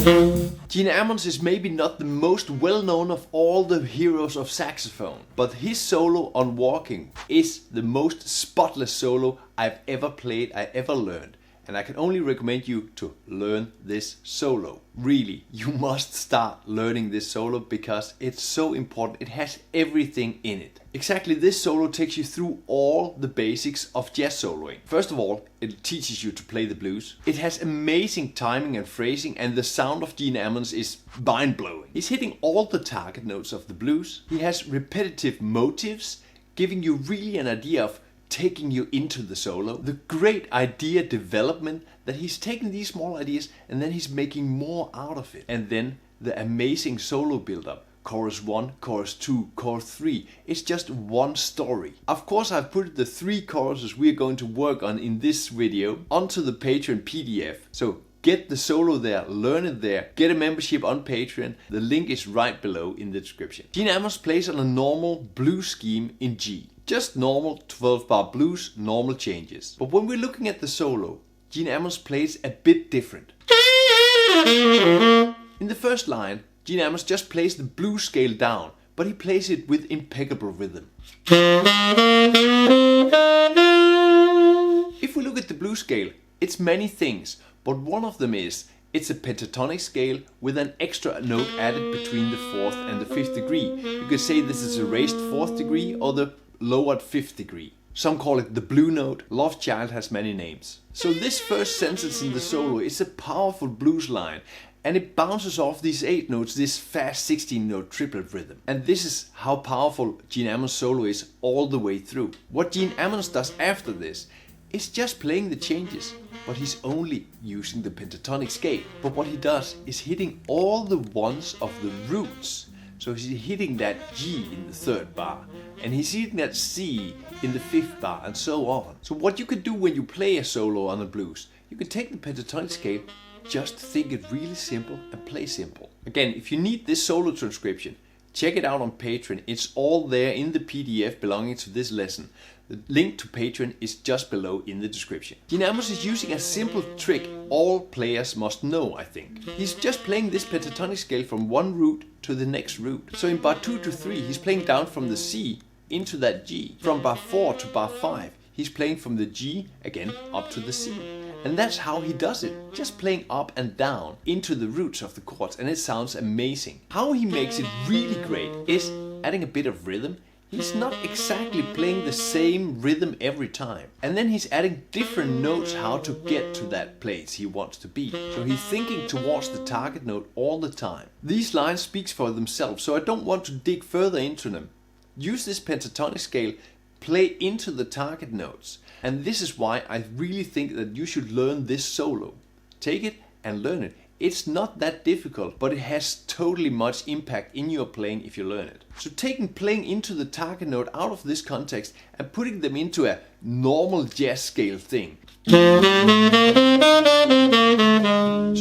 Gene Ammons is maybe not the most well-known of all the heroes of saxophone, but his solo on Walking is the most spotless solo I've ever played, I ever learned. And I can only recommend you to learn this solo. Really, you must start learning this solo because it's so important. It has everything in it. Exactly, this solo takes you through all the basics of jazz soloing. First of all, it teaches you to play the blues. It has amazing timing and phrasing, and the sound of Gene Ammons is mind-blowing. He's hitting all the target notes of the blues. He has repetitive motifs, giving you really an idea of taking you into the solo. The great idea development, that he's taking these small ideas and then he's making more out of it. And then the amazing solo build-up. Chorus 1, chorus 2, chorus 3. It's just one story. Of course, I've put the 3 choruses we're going to work on in this video onto the Patreon PDF. So get the solo there, learn it there, get a membership on Patreon. The link is right below in the description. Gene Ammons plays on a normal blues scheme in G. Just normal 12-bar blues, normal changes. But when we're looking at the solo, Gene Ammons plays a bit different. In the first line, Gene Ammons just plays the blues scale down, but he plays it with impeccable rhythm. If we look at the blues scale, it's many things, but one of them is it's a pentatonic scale with an extra note added between the 4th and the 5th degree. You could say this is a raised 4th degree or the lowered 5th degree. Some call it the blue note. Love Child has many names. So this first sentence in the solo is a powerful blues line, and it bounces off these 8 notes, this fast 16-note triplet rhythm. And this is how powerful Gene Ammons' solo is all the way through. What Gene Ammons does after this is just playing the changes, but he's only using the pentatonic scale. But what he does is hitting all the ones of the roots. So he's hitting that G in the 3rd bar, and he's hitting that C in the 5th bar, and so on. So what you can do when you play a solo on the blues, you can take the pentatonic scale, just think it really simple and play simple. Again, if you need this solo transcription, check it out on Patreon. It's all there in the PDF belonging to this lesson. The link to Patreon is just below in the description. Gene Ammons is using a simple trick all players must know, I think. He's just playing this pentatonic scale from one root to the next root. So in bar 2 to 3, he's playing down from the C into that G. From bar 4 to bar 5, he's playing from the G again up to the C. And that's how he does it, just playing up and down into the roots of the chords, and it sounds amazing. How he makes it really great is adding a bit of rhythm. He's not exactly playing the same rhythm every time. And then he's adding different notes how to get to that place he wants to be. So he's thinking towards the target note all the time. These lines speak for themselves, so I don't want to dig further into them. Use this pentatonic scale, play into the target notes. And this is why I really think that you should learn this solo. Take it and learn it. It's not that difficult, but it has totally much impact in your playing if you learn it. So taking playing into the target note out of this context and putting them into a normal jazz scale thing. So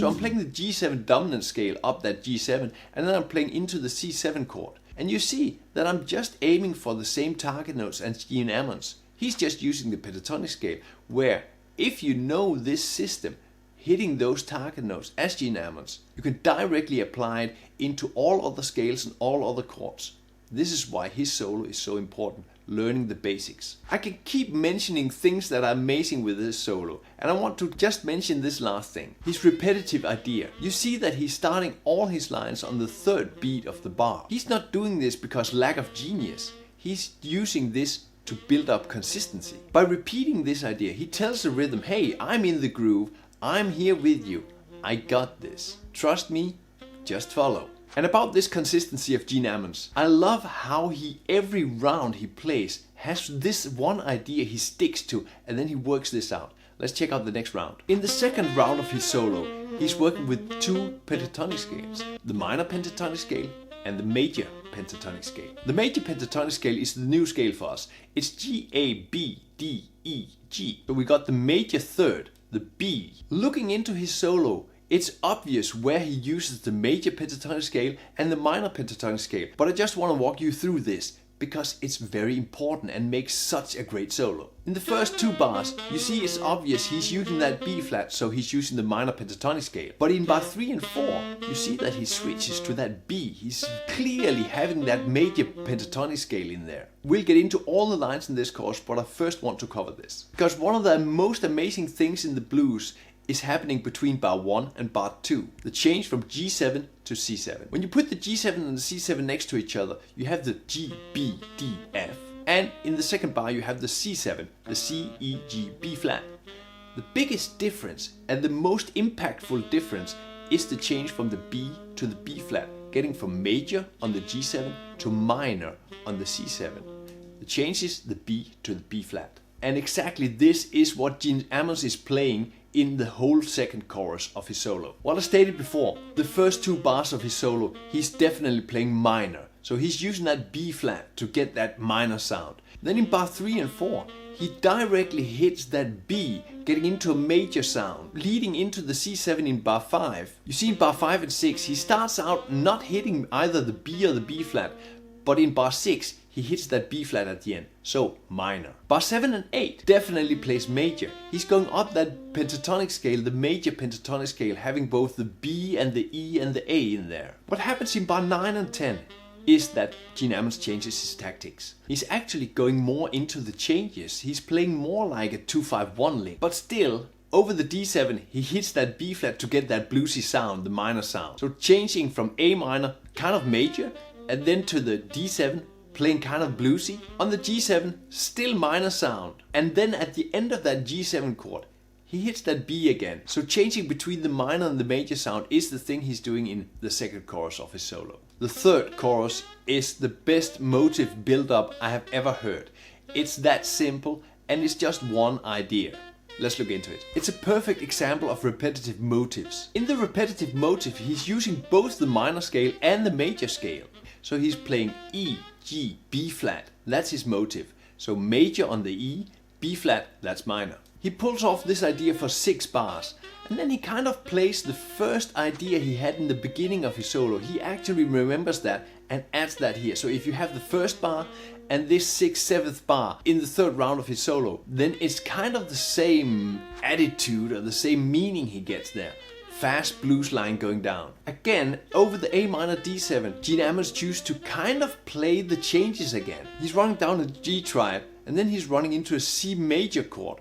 I'm playing the G7 dominant scale up that G7, and then I'm playing into the C7 chord. And you see that I'm just aiming for the same target notes as Gene Ammons. He's just using the pentatonic scale, where if you know this system, hitting those target notes as Gene Ammons, you can directly apply it into all other scales and all other chords. This is why his solo is so important, learning the basics. I can keep mentioning things that are amazing with this solo, and I want to just mention this last thing, his repetitive idea. You see that he's starting all his lines on the 3rd beat of the bar. He's not doing this because lack of genius. He's using this to build up consistency. By repeating this idea, he tells the rhythm, hey, I'm in the groove, I'm here with you, I got this. Trust me, just follow. And about this consistency of Gene Ammons, I love how every round he plays has this one idea he sticks to, and then he works this out. Let's check out the next round. In the second round of his solo, he's working with 2 pentatonic scales, the minor pentatonic scale and the major pentatonic scale. The major pentatonic scale is the new scale for us. It's G, A, B, D, E, G. So we got the major 3rd, the B. Looking into his solo, it's obvious where he uses the major pentatonic scale and the minor pentatonic scale, but I just want to walk you through this because it's very important and makes such a great solo. In the first 2 bars, you see it's obvious he's using that B flat, so he's using the minor pentatonic scale. But in bar 3 and 4, you see that he switches to that B. He's clearly having that major pentatonic scale in there. We'll get into all the lines in this course, but I first want to cover this. Because one of the most amazing things in the blues is happening between bar 1 and bar 2. The change from G7 to C7. When you put the G7 and the C7 next to each other, you have the G, B, D, F. And in the second bar you have the C7, the C, E, G, B flat. The biggest difference and the most impactful difference is the change from the B to the B flat, getting from major on the G7 to minor on the C7. The change is the B to the B flat. And exactly this is what Gene Ammons is playing in the whole second chorus of his solo. What I stated before, the first 2 bars of his solo, he's definitely playing minor. So he's using that B flat to get that minor sound. Then in bar 3 and 4, he directly hits that B, getting into a major sound, leading into the C7 in bar 5. You see in bar 5 and 6, he starts out not hitting either the B or the B flat, but in bar 6, he hits that B flat at the end, so minor. Bar 7 and 8 definitely plays major. He's going up that pentatonic scale, the major pentatonic scale, having both the B and the E and the A in there. What happens in bar 9 and 10 is that Gene Ammons changes his tactics. He's actually going more into the changes. He's playing more like a 2-5-1 lick, but still, over the D7, he hits that B flat to get that bluesy sound, the minor sound. So changing from A minor, kind of major, and then to the D7, playing kind of bluesy. On the G7, still minor sound. And then at the end of that G7 chord, he hits that B again. So changing between the minor and the major sound is the thing he's doing in the second chorus of his solo. The third chorus is the best motive build-up I have ever heard. It's that simple and it's just one idea. Let's look into it. It's a perfect example of repetitive motives. In the repetitive motive, he's using both the minor scale and the major scale. So he's playing E, G, B flat. That's his motive. So major on the E, B flat, that's minor. He pulls off this idea for 6 bars, and then he kind of plays the first idea he had in the beginning of his solo. He actually remembers that and adds that here. So if you have the first bar and this 6th, 7th bar in the third round of his solo, then it's kind of the same attitude or the same meaning he gets there. Fast blues line going down. Again, over the A minor D7, Gene Ammons chooses to kind of play the changes again. He's running down a G triad and then he's running into a C major chord.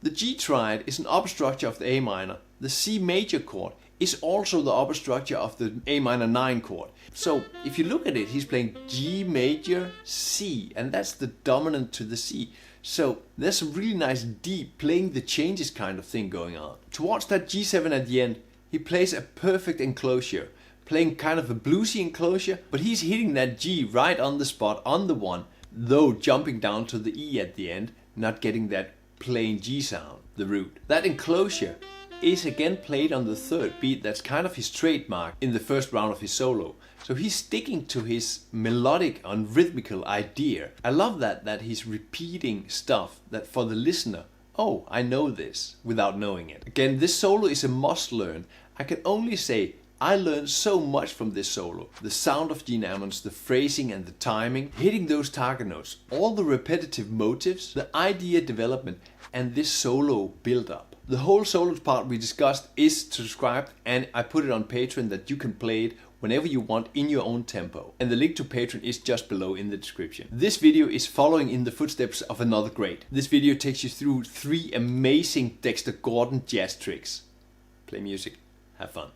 The G triad is an upper structure of the A minor. The C major chord is also the upper structure of the A minor 9 chord. So if you look at it, he's playing G major, C, and that's the dominant to the C. So there's some really nice deep playing the changes kind of thing going on. Towards that G7 at the end, he plays a perfect enclosure, playing kind of a bluesy enclosure, but he's hitting that G right on the spot on the 1, though jumping down to the E at the end, not getting that plain G sound, the root. That enclosure is again played on the 3rd beat. That's kind of his trademark in the first round of his solo. So he's sticking to his melodic and rhythmical idea. I love that he's repeating stuff that for the listener, oh, I know this, without knowing it. Again, this solo is a must learn. I can only say I learned so much from this solo. The sound of Gene Ammons, the phrasing and the timing, hitting those target notes, all the repetitive motives, the idea development, and this solo build-up. The whole solo part we discussed is transcribed, and I put it on Patreon that you can play it whenever you want in your own tempo. And the link to Patreon is just below in the description. This video is following in the footsteps of another great. This video takes you through 3 amazing Dexter Gordon jazz tricks. Play music, have fun.